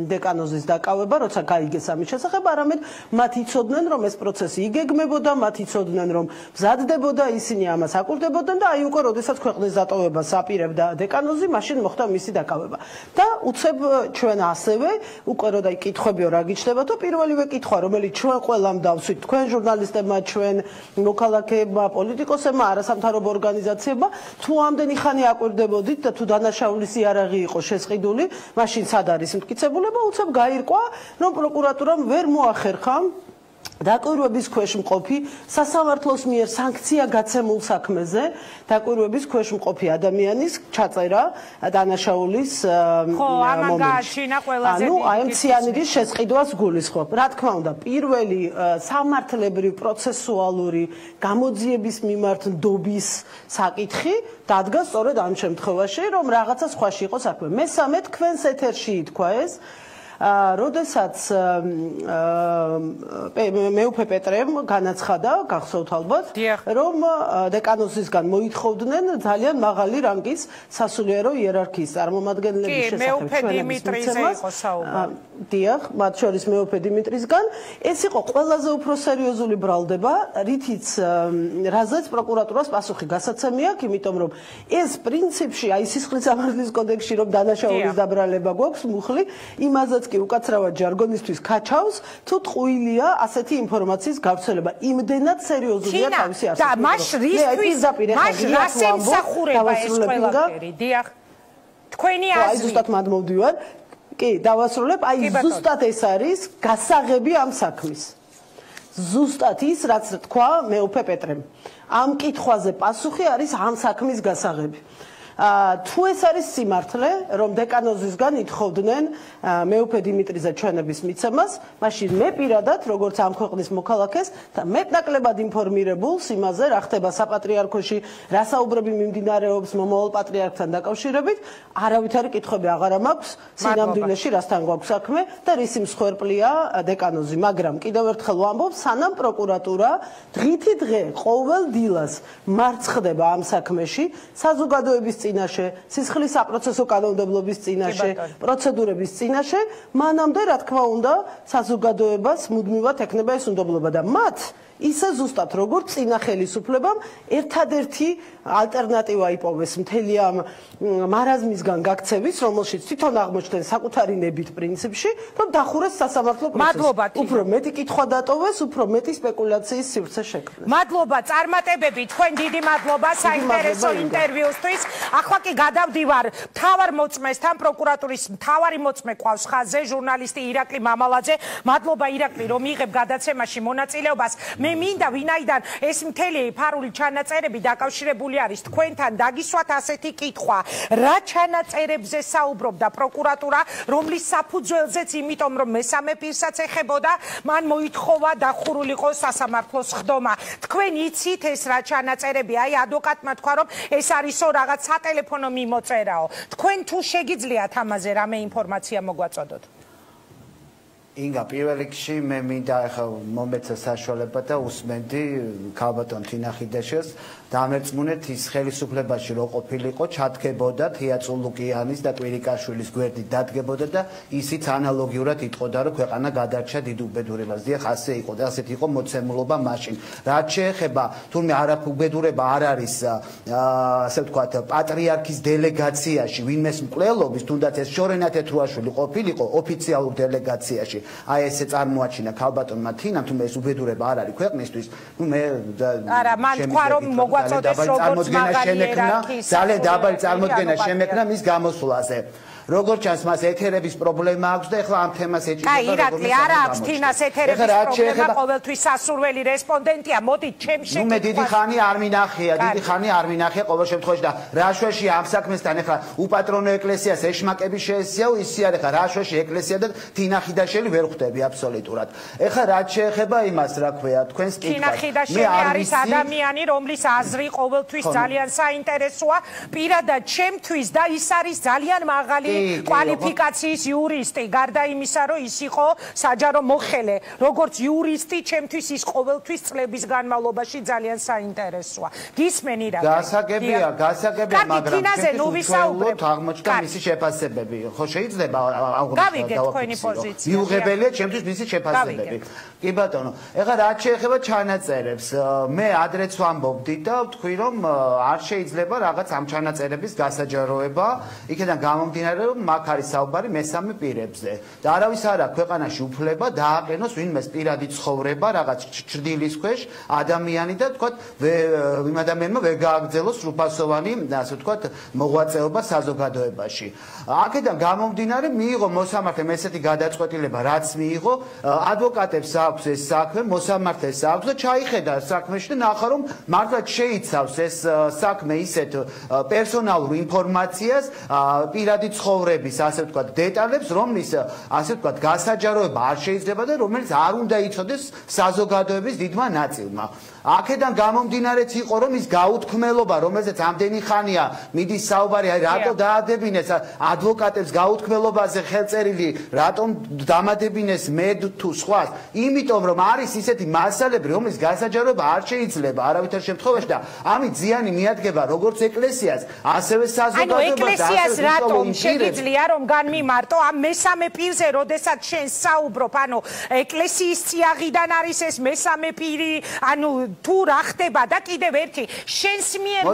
დეკანოზის დაკავება, როცა გაიგეს ამის შესახებ, არამედ მათ იცოდნენ, რომ ეს პროცესი იგეგმებოდა, მათ იცოდნენ, რომ მზადდებოდა, ისინი ამას აკვირდებოდნენ და აი უკვე როდესაც ქვეყნის დატოვებას აპირებდა დეკანოზი, მაშინ მოხდა მისი დაკავება. და უცებ ჩვენ ასევე უკვე რო და კითხვებიო რა გიჩნდებათო, პირველივე კითხვა, რომელიც ჩვენ ყველამ დავსვით, თქვენ ჟურნალისტებმა, ჩვენ მოქალაქეებმა, პოლიტიკოსებმა, არასამთავრობო ორგანიზაციებმა, თუ ამდენი ხანი აკვირდებოდით და თუ დანაშაულის იარაღი იყო შესყიდული, მაშინ სად არის მტკიცებულება, უცებ გაირკვა, რომ პროკურატურამ ვერ მოახერხა დაკვირვების ქვეშ მყოფი სასამართლოს მიერ სანქცია გაცემულ საქმეზე დაკვირვების ქვეშ მყოფი ადამიანის ჩაწერა დანაშაულის მომენტში. ანუ აი ამ ციანიდის შესყიდვას გულისხმობ. რა თქმა უნდა, პირველი სამართლებრივ პროცესუალური გამოძიების მიმართ ნდობის საკითხი დადგა სწორედ ამ შემთხვევაში, რომ რაღაცა სხვაში იყო საქმე. მესამე თქვენს ეთერში ითქვა ეს როდესაც მეუფე პეტრემ განაცხადა, გახსოვთ ალბათ, რომ დეკანოზისგან მოითხოვდნენ ძალიან მაღალი რანგის სასულიერო იერარქიის წარმომადგენლების შესახებ. მეუფე დიმიტრიზე იყო საუბარი. დიახ, მათ შორის მეუფე დიმიტრისგან. ეს იყო ყველაზე უფრო სერიოზული ბრალდება, რითიც რაზეც პროკურატურას პასუხი გასაცემი აქვს, იმიტომ რომ ეს პრინციპში, აი სისხლის სამართლის კოდექსში რომ დანაშაულის დაბრალება გვაქვს მუხლი, იმაზეც კი უკაცრავად ჟარგონისთვის კაჩავს, თუ ტყუილია ასეთი ინფორმაციის გავრცელება. იმდენად სერიოზულია თავისი არსებობა. და მას რისთვის ემსახურება ეს ყველაფერი? დიახ. თქვენი აზრი. აი ზუსტად მად მოვდივარ. კი, დავასრულებ. აი ზუსტად ეს არის გასაღები ამ საქმის. ზუსტად ის, რაც თქვა მეუფე პეტრემ. ამ კითხვაზე პასუხი არის ამ საქმის გასაღები. თუ ეს არის სიმართლე, რომ დეკანოზისგან ითხოვდნენ მეუფე დიმიტრიზე ჩვენების მიცემას, მაშინ მე პირადად, როგორც ამ ქვეყნის მოქალაქეს და მეტნაკლებად ინფორმირებულს იმაზე, რა ხდება საპატრიარქოში, რა საუბრები მიმდინარეობს მომავალ პატრიარქთან დაკავშირებით, არავითარი კითხვები აღარ მაქვს, სინამდვილეში რასთან გვაქვს საქმე და რისი მსხვერპლია დეკანოზი, მაგრამ კიდევ ერთხელ ვამბობ, სანამ პროკურატურა დღითი დღე ყოველ დილას მარცხდება ამ საქმეში, საზოგადოების წინაშე, სისხლის საპროცესო კანონმდებლობის წინაშე, პროცედურების წინაშე, მანამდე, რა თქმა უნდა, საზოგადოებას მუდმივად ექნება ეს უნდობლობა და მათ ისე ზუსტად როგორც წინა ხელისუფლებამ ერთადერთი ალტერნატივა იპოვეს მთელი ამ მარაზმისგან გაქცევის, რომელშიც თვითონ აღმოჩნდნენ საკუთარი ნებით პრინციპში, რომ დახურეს სასამართლო პროცესი. უფრო მეტი კითხვა დატოვეს, უფრო მეტი სპეკულაციის სივრცე შექმნეს. მადლობა, წარმატებები, თქვენ დიდი მადლობა საინტერესო ინტერვიუსთვის. ახლა კი გადავდივარ მთავარ მოწმესთან, პროკურატურის მთავარი მოწმე ყავს ხაზზე, ჟურნალისტი ირაკლი მამალაძე. მადლობა ირაკლი, რომ იღებ გადაცემაში მონაწილეობას. მე მინდა ვინაიდან ეს მთელი ფარული ჩანაწერები დაკავშირებული არის თქვენთან დაგისვათ ასეთი კითხვა. რა ჩანაწერებზე საუბრობდა პროკურატურა, რომლის საფუძველზეც, იმიტომ რომ მესამე პირსაც ეხებოდა, მან მოითხოვა დახურულიყო სასამართლოს ხდომა. თქვენ იცით ეს რა ჩანაწერები? აი ადვოკატმა თქვა, რომ ეს არისო რაღაც სატელეფონო მიმოწერაო. თქვენ თუ შეგიძლიათ ამაზე რამე ინფორმაცია მოგვაწოდოთ? ინგა პირველ რიგში მე მინდა ახლა მომეცა საშუალება და უსმენდი ქალბატონ თინა ხიდაშვილს დამერწმუნეთ ის ხელისუფლებაში რო ყოფილიყო ჩადგებოდა თეატრო ლუკიანის და კვირიკაშვილის გვერდით დადგებოდა და ისიც ანალოგიურად იტყოდა რომ ქვეყანა გადარჩა დიდ უბედურებას. დიახ, ასე იყო და ასეთ იყო მოცემულობა მაშინ. რაც შეეხება თურმე არაფუბედურება არ არის ასე ვთქვათ პატრიარქის დელეგაციაში ვინმეს მკვლელობის თუნდაც ეს შორენა თეთრუაშვილი ყოფილიყო ოფიციალურ დელეგაციაში. აი ესე წარმოაჩინა ქალბატონმა თინამ თუმცა ეს უბედურება არ არის ქვეყნისთვის. ნუ მე არა, მან თქვა რომ მოგვაწოდეს როგორც მაგარი ერარქიის ძალიან დაბალი წარმოდგენა შემექნა მის გამოსვლაზე. როგორც ჩანს მას ეთერების პრობლემა აქვს და ეხლა ამ თემას ეჭირება. აი, ირაკლი, არა აქვს თინას ეთერების პრობლემა, ყოველთვის სასურველი რესპონდენტია. მოდი, ჩემს შეკითხვას. ნუ მე დიდი ხანი არ მინახია, ყოველ შემთხვევაში და რაშვაში ამ საქმესთან ეხლა უპატრონო ეკლესიას ეშმაკები შეესიაო, ისი არ ეხლა რაშვაში ეკლესია და თინა ხიდაშვილი ვერ ხვდები აბსოლუტურად. ეხლა რაც შეეხება იმას, რა ქვია, თქვენს კითხვას. თინა ხიდაშვილი არის ადამიანი, რომლის აზრი ყოველთვის ძალიან საინტერესოა, პირადად ჩემთვის და ის არის ძალიან მაღალი კვალიფიკაციის იურისტი, გარდა იმისა, რომ ის იყო საჯარო მოხელე, როგორც იურისტი, ჩემთვის ის ყოველთვის წლების განმავლობაში ძალიან საინტერესოა. გისმენ ირაკლი? გასაგებია, მაგრამ ვისაუბრებთ აღმოჩნდა მისი შეფასებები. ხო შეიძლება გავიგეთ თქვენი პოზიცია. მიუღებელია ჩემთვის მისი შეფასებები. კი ბატონო, ეხლა რაც შეეხება ჩანაწერებს, მე ადრეც ვამბობდი და ვთქვი, რომ არ შეიძლება რაღაც ამ ჩანაწერების გასაჯაროება, იქიდან გამომდინარე მაგ არის საუბარი მესამე პირებზე და არავის არ აქვს ქვეყანაში უფლება დააყენოს ვინმეს პირადი ცხოვრება რაღაც ჩრდილის ქვეშ ადამიანი და თქვათ იმ ადამიანმა ვერ გააგრძელოს სრულფასოვანი ასე ვთქვათ მოღვაწეობა საზოგადოებაში. აქედან გამომდინარე მიიღო მოსამართლემ ესეთი გადაწყვეტილება რაც მიიღო ადვოკატებს აქვს ეს საქმე მოსამართლეს აქვს და ჩაიხედა საქმეში და ნახა რომ მართლაც შეიცავს ეს საქმე ისეთ პერსონალურ ინფორმაციას პირადი ცხოვრების ასე ვთქვათ დეტალებს რომლის ასე ვთქვათ გასაჯაროება არ შეიძლება და რომელიც არ უნდა იცოდეს საზოგადოების დიდმა ნაწილმა. აქედან გამომდინარეც იყო რომ ის გაუთქმელობა რომელზეც ამდენი ხანია მიდის საუბარი აი რატო დაადებინეს ადვოკატებს გაუთქმელობაზე ხელწერილი რატომ დამადებინეს მე თუ სხვას იმიტომ რომ არის ისეთი მასალები რომლის გასაჯაროება არ შეიძლება არავითარ შემთხვევაში და ამით ზიანი მიადგება როგორც ეკლესიას ასევე საზოგადოებას და ასე რატომ შეგიძლია რომ განმიმარტო ამ მესამე პირზე როდესაც შენ საუბრობ ანუ ეკლესიის წიაღიდან არის ეს მესამე პირი ანუ თუ რა ხდება და კიდევ ერთი შენს მიერ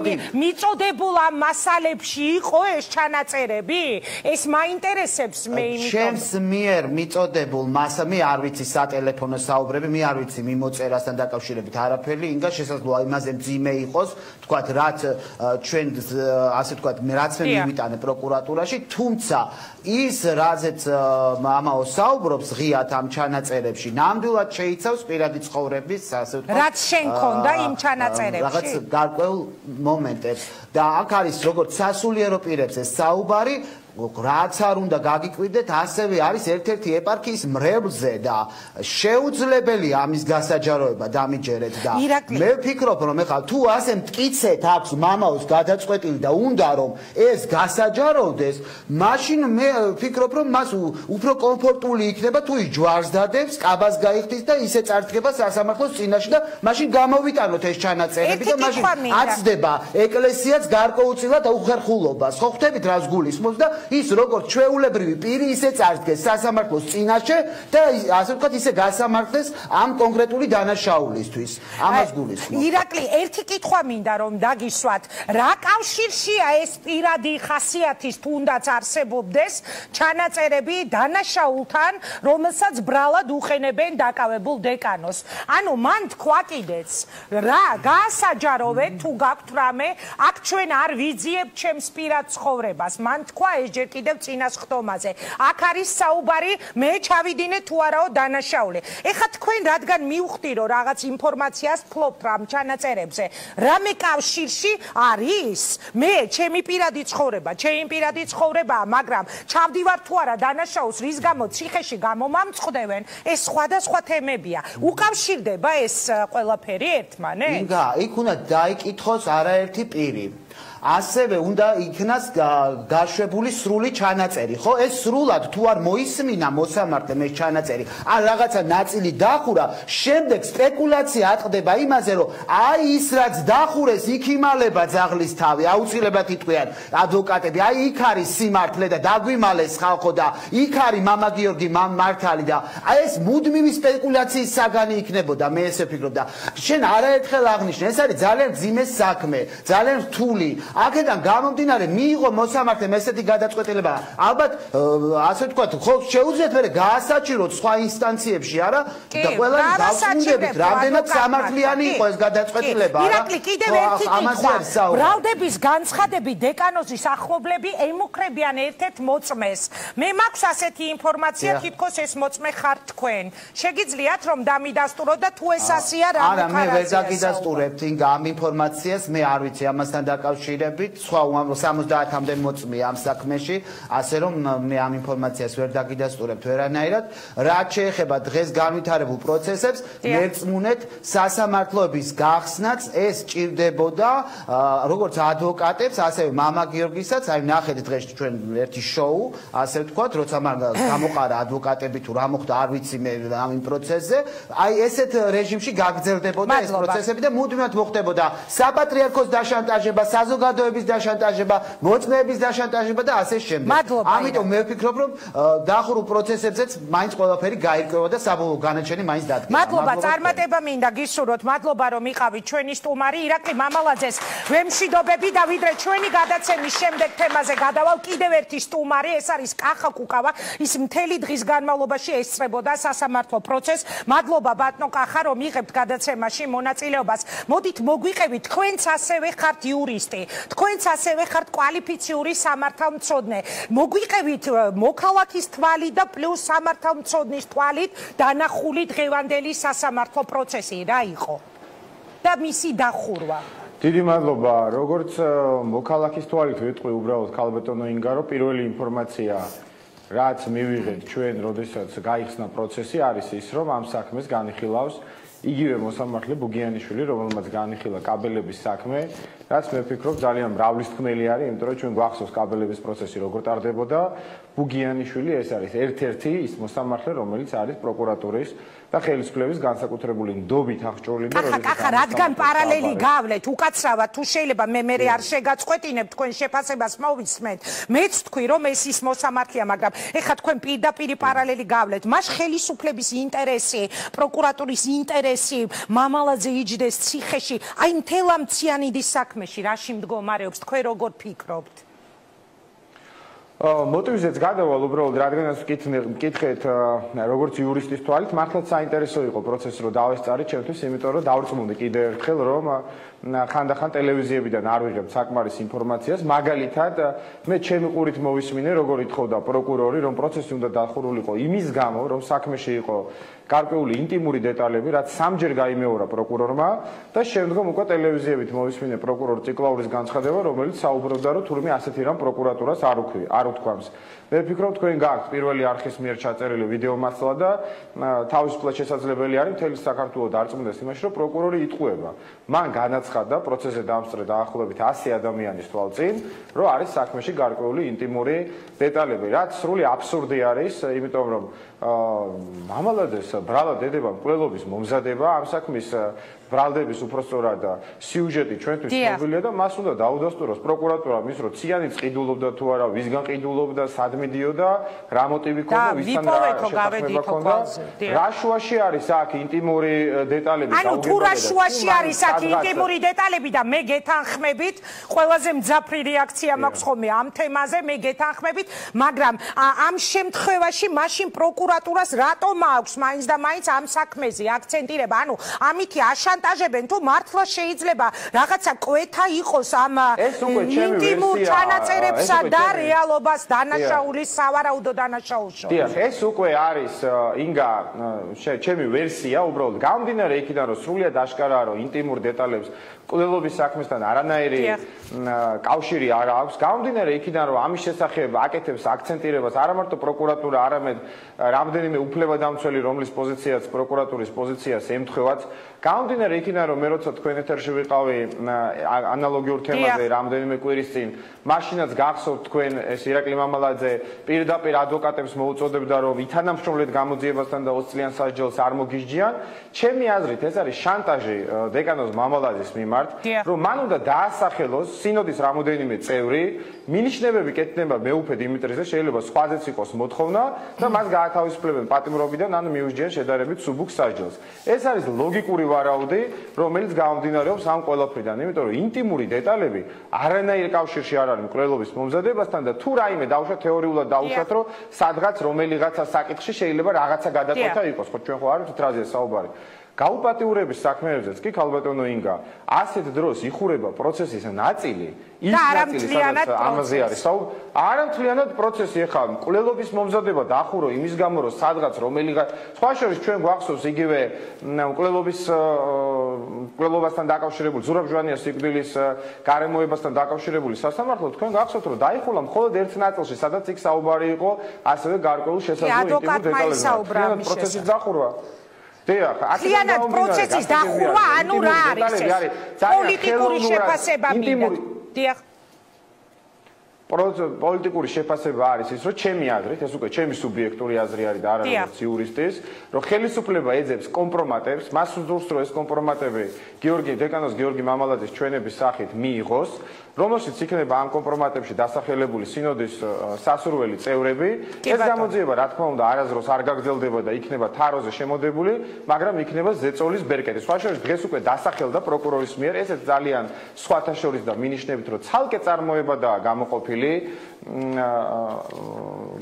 მიწოდებულ ამ მასალებში იყო ეს ჩანაწერები ეს მაინტერესებს მე იმიტომ შენს მიერ მიწოდებულ მე არ ვიცი სატელეფონო საუბრები მე არ ვიცი მიმოწერასთან დაკავშირებით არაფერი ინგა შესაძლოა იმაზე მძიმე იყოს თქვათ რაც ჩვენ ასე თქვათ რაც მე მივიტანე პროკურატურაში თუმცა ის რაზეც ამაო საუბრობს ღიათ ამ ჩანაწერებში ნამდვილად შეიცავს პირადი ცხოვრების ასე ვთქვათ რაც შენ ქონდა იმ ჩანაწერებში რაღაც გარკვეულ მომენტებს და აქ არის როგორც სასულიერო პირებზე საუბარი რაც არ უნდა გაგიკვირდეთ ასევე არის ერთ-ერთი ეპარქიის მრევლზე და შეუძლებელია ამის გასაჯაროება დამიჯერეთ და მე ვფიქრობ რომ ეხლა თუ ასე მტკიცეთ აქვს მამაოს გადაწყვეტილი და უნდა რომ ეს გასაჯაროვდეს მაშინ მე ვფიქრობ რომ მას უფრო კომფორტული იქნება თუ ის ჯვარს დადებს კაბას გაიხდის და ისე წარდგება სასამართლოს წინაშე და მაშინ გამოვიტანოთ ეს ჩანაწერები და მაშინ აცდება ეკლესიაც გარკვეულწილად უხერხულობას ხო ხვდებით რას გულისხმობს და ის როგორც ჩვეულებრივი პირი ისე წარდგეს სასამართლოს წინაშე და ასე ვთქვათ ისე გასამართლეს ამ კონკრეტული დანაშაულისთვის ამას გულისხმობს ირაკლი ერთი კითხვა მინდა რომ დაგისვათ რა კავშირშია ეს პირადი ხასიათის თუნდაც არსებობდეს ჩანაწერები დანაშაულთან რომელსაც ბრალად უხენებენ დაკავებულ დეკანოს ანუ მან თქვა კიდეც რა გაასაჯაროვეთ თუ გაქვთ რამე აქ ჩვენ არ ვიძიებთ ჩემს პირად ცხოვრებას მან თქვა ეს ჯერ კიდევ წინასხდომაზე. აქ არის საუბარი, მე ჩავიდინე თუ არაო დანაშაული. ეხლა თქვენ რადგან მივხვდი რომ რაღაც ინფორმაციას ფლობთ რამ ჩანაწერებზე, რამე კავშირში არის? მე ჩემი პირადი ცხოვრებაა, მაგრამ ჩავდივარ თუ არა დანაშაულს, რის გამო ციხეში გამომამწყდევენ, ეს სხვადასხვა თემებია. უკავშირდება ეს ყველაფერი ერთმანეთს? იქ უნდა დაიკითხოს არაერთი პირი. ასევე უნდა იქნას გაშვებული სრული ჩანაწერი, ხო? ეს სრულად თუ არ მოისმინა მოსამართლემ ეს ჩანაწერი, ან რაღაცა ნაწილი დახურა, შემდეგ სპეკულაცია ატყდება იმაზე, რომ აი ის რაც დახურეს, იქ იმალება ძაღლის თავი, აუცილებლად იტყვიან ადვოკატები, აი იქ არის სიმართლე და დაგვიმალეს ხალხო და იქ არის მამა გიორგი მართალი და აი ეს მუდმივი სპეკულაციის საგანი იქნებოდა, მე ესე ვფიქრობ და შენ არაერთხელ აღნიშნე, ეს არის ძალიან მძიმე საქმე, ძალიან რთული. აქედან გამომდინარე მიიღო მოსამართლემ ესეთი გადაწყვეტილება. ალბათ ასე ვთქვათ, ხო შეუძლიათ მე გაასაჭიროთ სხვა ინსტანციებში, არა? და ყველანი დავწუნდებით, რამდენად სამართლიანი იყო ეს გადაწყვეტილება, არა? ირაკლი, კიდევ ერთი კითხვა. ბრალდების განცხადები დეკანოზის ახლობლები ემუქრებიან ერთ-ერთ მოწმეს. მე მაქვს ასეთი ინფორმაცია, თითქოს ეს მოწმე ხართ თქვენ. შეგიძლიათ რომ დამიდასტუროთ და თუ ეს ასეა რა არა, მე ვერ დაგიდასტურებთ ამ ინფორმაციას, მე არ ვიცი ამასთან დაკავშირებით, სხვა 70-მდე მოწმეა ამ საქმეში, ასე რომ მე ამ ინფორმაციას ვერ დაგიდასტურებთ ვერანაირად. რაც შეეხება დღეს განვითარებულ პროცესებს, მერწმუნეთ სასამართლოების გახსნაც ეს ჭირდებოდა როგორც ადვოკატებს, ასევე მამა გიორგისაც, აი ნახეთ დღეს ჩვენ ერთი შოუ, ასე ვთქვათ, როცა მან გამოყარა ადვოკატები თუ რა მოხდა, არ ვიცი მე ამ პროცესზე, აი ესეთ რეჟიმში გაგრძელდებოდა ეს პროცესები და მუდმივად მოხდებოდა საპატრიარქოს დაშანტაჟება, საზოგადოების დაშანტაჟება, მოწმეების დაშანტაჟება და ასე შემდეგ. ამიტომ მე ვფიქრობ, რომ დახურულ პროცესებზეც მაინც ყველაფერი გაირკვევა და საბოლოო განაჩენი მაინც დადგება. მადლობა, წარმატება მინდა გისურვოთ. მადლობა რომ იყავით ჩვენი სტუმარი ირაკლი მამალაძეს. ვემშვიდობები და ვიდრე ჩვენი გადაცემის შემდეგ თემაზე გადავალ კიდევ ერთი სტუმარი, ეს არის კახა კუკავა. ის მთელი დღის განმავლობაში ესწრებოდა სასამართლო პროცესს. მადლობა ბატონო კახა რომ იღებთ გადაცემაში მონაწილეობას. მოდით მოგვიყევით, თქვენც ასევე ხართ იურისტი, თქვენც ასევე ხართ კვალიფიციური სამართალმცოდნე. მოგვიყევით მოქალაქის თვალით და პლუს სამართალმცოდნის თვალით დანახული დღევანდელი სასამართლო პროცესი რა იყო და მისი დახურვა. დიდი მადლობა. როგორც მოქალაქის თვალით ვიტყვი უბრალოდ ქალბატონო ინგარო, პირველი ინფორმაცია რაც მივიღეთ ჩვენ, როდესაც გაიხსნა პროცესი, არის ის, რომ ამ საქმეს განიხილავს იგივე მოსამართლე ბუგიანიშვილი, რომელმაც განიხილა კაბელების საქმე, რაც მე ვფიქრობ ძალიან მრავლისთქმელი არის, იმიტომ რომ ჩვენ გვახსოვს კაბელების პროცესი როგორ ტარდებოდა. ბუგიანიშვილი ეს არის ერთ-ერთი ის მოსამართლე, რომელიც არის პროკურატურის და ხელისუფლების განსაკუთრებული ნდობით აღჭურვილი და კახა, რადგან პარალელი გავლეთ, უკაცრავად თუ შეიძლება მე არ შეგაწყვეტინებ თქვენ შეფასებას მოვისმენთ. მეც თქვი რომ ეს ის მოსამართლეა, მაგრამ ეხლა თქვენ პირდაპირ პარალელი გავლეთ. მას ხელისუფლების ინტერესი, პროკურატურის ინტერესი, მამალაძე იჯდეს ციხეში, აი მთელ ამ ციანიდის საქმეში რაში მდგომარეობს, თქვენ როგორ ფიქრობთ? მოტივზეც გადავალ უბრალოდ რადგანაც მკითხეთ როგორც იურისტის თვალით, მართლაც საინტერესო იყო პროცესი რომ დავესწარით ჩემთვის, იმიტომ რომ დავრწმუნდი კიდევ ერთხელ რომ ხანდახან ტელევიზიებიდან არ ვიღებ საკმარის ინფორმაციას, მაგალითად მე ჩემი ყურით მოვისმინე როგორ ითხოვდა პროკურორი რომ პროცესი უნდა დახურულიყო იმის გამო რომ საქმეში იყო გარკვეული ინტიმური დეტალები, რაც სამჯერ გაიმეორა პროკურორმა და შემდგომ უკვე ტელევიზიებით მოვისმინე პროკურორ ციკლაურის განცხადება, რომელიც საუბრობდა რომ თურმე ასეთი რამ პროკურატურას არ უთქვამს. მე ვფიქრობ თქვენ გააქვთ პირველი არხის მიერ ჩაწერილი ვიდეო მასალა და თავისუფლად შესაძლებელი არის მთელი საქართველო დარწმუნდეს იმაში, რომ პროკურორი იტყუება. მან განაცხადა პროცესზე დამსწრე დაახლოებით 100 ადამიანის თვალწინ, რომ არის საქმეში გარკვეული ინტიმური დეტალები, რაც სრული აბსურდი არის, იმიტომ რომ მამალაძეს ბრალად ედება მკვლელობის მომზადება ამ საქმის ბრალდების უпростоრად სიუჟეტი ჩვენთვის ცნობილია და მას უნდა დაუდასტუროს პროკურატურამ ის რომ ციანიც ყიდულობდა თუ არა, ვისგან ყიდულობდა, სად მიდიოდა, რა მოტივი ჰქონდა, ვისთან რა შეთანხმება ჰქონდა, რა შუაში არის აქ ინტიმური დეტალები ანუ თუ რა შუაში არის აქ ინტიმური დეტალები და მე გეთანხმებით, ყველაზე მძაფრი რეაქცია მაქვს ხოლმე ამ თემაზე, მე გეთანხმებით, მაგრამ ამ შემთხვევაში მაშინ პროკურატურას რატომ აქვს მაინც და მაინც ამ საქმეზე აქცენტირება, ანუ ამითი აშანტაჟებენ თუ მართლა შეიძლება რაღაცა კვეთა იყოს ამ ინტიმურ ჩანაწერებსა და რეალობას დანაშაულებრივ სიყვარულის სავარაუდო დანაშაულში. დიახ, ეს უკვე არის ინგა ჩემი ვერსია, უბრალოდ გამომდინარე იქიდან, რომ სრულიად აშკარაა, რომ ინტიმურ დეტალებს კვლელობის საქმესთან არანაირი კავშირი არ აქვს. გამომდინარე იქიდან, რომ ამის შესახებ აკეთებს აქცენტირებას არა მარტო პროკურატურა, არამედ რამდენიმე უფლებადამცველი, რომლის პოზიციაც პროკურატურის პოზიციას ემთხვევათ. გამომდინარე იქიდან, რომ მე როცა თქვენ ეთერში ვიყავი ანალოგიურ თემაზე რამდენიმე კვირის წინ, მაშინაც გახსოვთ თქვენ ეს ირაკლი მამალაძე პირდაპირ ადვოკატებს მოუწოდებდა, რომ ითანამშრომლეთ გამოძიებასთან და 20 წლიან სასჯელს არ მოგიჯდიან. ჩემი აზრით ეს არის შანტაჟი დეკანოზ მამალაძის მიმართ, რომ მან უნდა დაასახელოს სინოდის რამოდენიმე წევრი, მინიშნებები კეთდება მეუფე დიმიტრიზე, შეიძლება სხვაზეც იყოს მოთხოვნა და მას გაათავისუფლებენ პატიმრობიდან, ანუ მიუჯდიან შედარებით სუბუქ სასჯელს. ეს არის ლოგიკური ვარაუდი, რომელიც გამომდინარეობს ამ ყველაფრიდან, იმიტომ რომ ინტიმური დეტალები არანაირ კავშირში არ არის მკვლელობის მომზადებასთან და თუ რაიმე დავუშვათ თეორიულად დავუშვათ, რომ სადღაც რომელიღაცა საკითხში შეიძლება რაღაცა გადაწყვეტა იყოს, ხო ჩვენ ხო არ ვიცით რაზეა საუბარი. გაუპატიურების საქმეებზეც კი ქალბატონო ინგა, ასეთ დროს იხურება პროცესის ნაწილი, ის ნაწილი, სადაც ამაზე არის საუბარი, არა მთლიანად პროცესი, ეხლა მკვლელობის მომზადება დახურო იმის გამო, რომ სადღაც რომელიღაც სხვა შორის ჩვენ გვახსოვს იგივე მკვლელობასთან დაკავშირებული ზურაბ ჟვანიას სიკვდილის გარემოებასთან დაკავშირებული სასამართლო, თქვენ გახსოვთ, რომ დაიხულა მხოლოდ ერთ ნაწილში, სადაც იქ საუბარი იყო ასევე გარკვეულ შესაძლო ინტიმურ დეტალებზე. პროცესის დახურვა. Clienat პროცესის დახურვა, ანუ რა არის ეს? პოლიტიკური შეფასება მინდა. დიახ. პოლიტიკური შეფასება არის ის, რომ ჩემი აზრით, ეს უკვე ჩემი სუბიექტური აზრი არის და არა როგორც იურისტის, რომ ხელისუფლება ეძებს კომპრომატებს, მას უძურს, რომ ეს კომპრომატები დეკანოზ გიორგი მამალაძის ჩვენების სახით მიიღოს, რომელშიც იქნება ამ კომპრომატებში დასახელებული სინოდის სასურველი წევრები. ეს გამოძიება, რა თქმა უნდა, არასდროს არ გაგრძელდება და იქნება თაროზე შემოდებული, მაგრამ იქნება ზეწოლის ბერკეტი. სხვა შორის დღეს უკვე დასახელდა პროკურორის მიერ, ესეც ძალიან სხვათა შორის და მინიშნებით, რომ ცალკე წარმოებადაა გამოყოფილი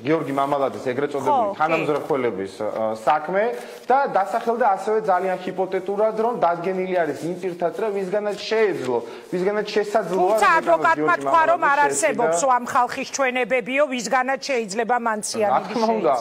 გიორგი მამალაძის ეგრეთ წოდებული თანამზრახველების საქმე და დასახელდა ასევე ძალიან ჰიპოთეტურად, რომ დადგენილი არის იმ პირთაც, რომ ვისგანაც შეეძლო, ვისგანაც შესაძლოა ადვოკატმა თქვა, რომ არ არსებობს ამ ხალხის ჩვენებებიო, ვისგანაც შეიძლება მან ციანიდი შეიძინა.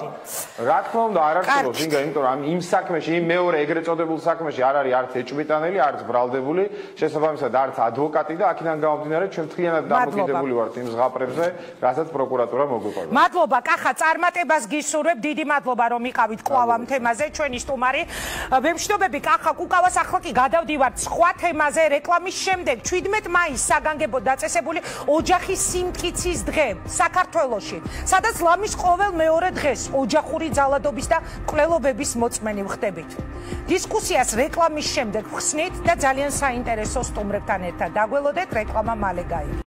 რა თქმა უნდა, არ არსებობს, იმიტომ რომ იმ საქმეში, იმ მეორე ეგრეთ წოდებულ საქმეში არ არის არც ეჭვმიტანელი, არც ბრალდებული, შესაბამისად არც ადვოკატი და აქედან გამომდინარე, ჩვენ მთლიანად დამოკიდებული ვართ იმ ზღაპრებზე, რასაც პროკურატურა მოგვიყვება. მადლობა, კახა, წარმატებას გისურვებ, დიდი მადლობა, რომ იყავით კვლავ ამ თემაზე, ჩვენი სტუმარი. ვემშვიდობები, კახა კუკავას, ახლა კი გადავდივართ სხვა თემაზე, რეკლამის შემდეგ 17 მაისს საგანგებოდ დაწესებული ოჯახის სიმტკიცის დღე საქართველოში, სადაც ლამის ყოველ მეორე დღეს ოჯახური ძალადობის და მკვლელობების მოწმენი ვხდებით. დისკუსიას რეკლამის შემდეგ ვხსნით და ძალიან საინტერესო სტუმრებთან ერთად დაგველოდეთ, რეკლამა მალე გაიგო.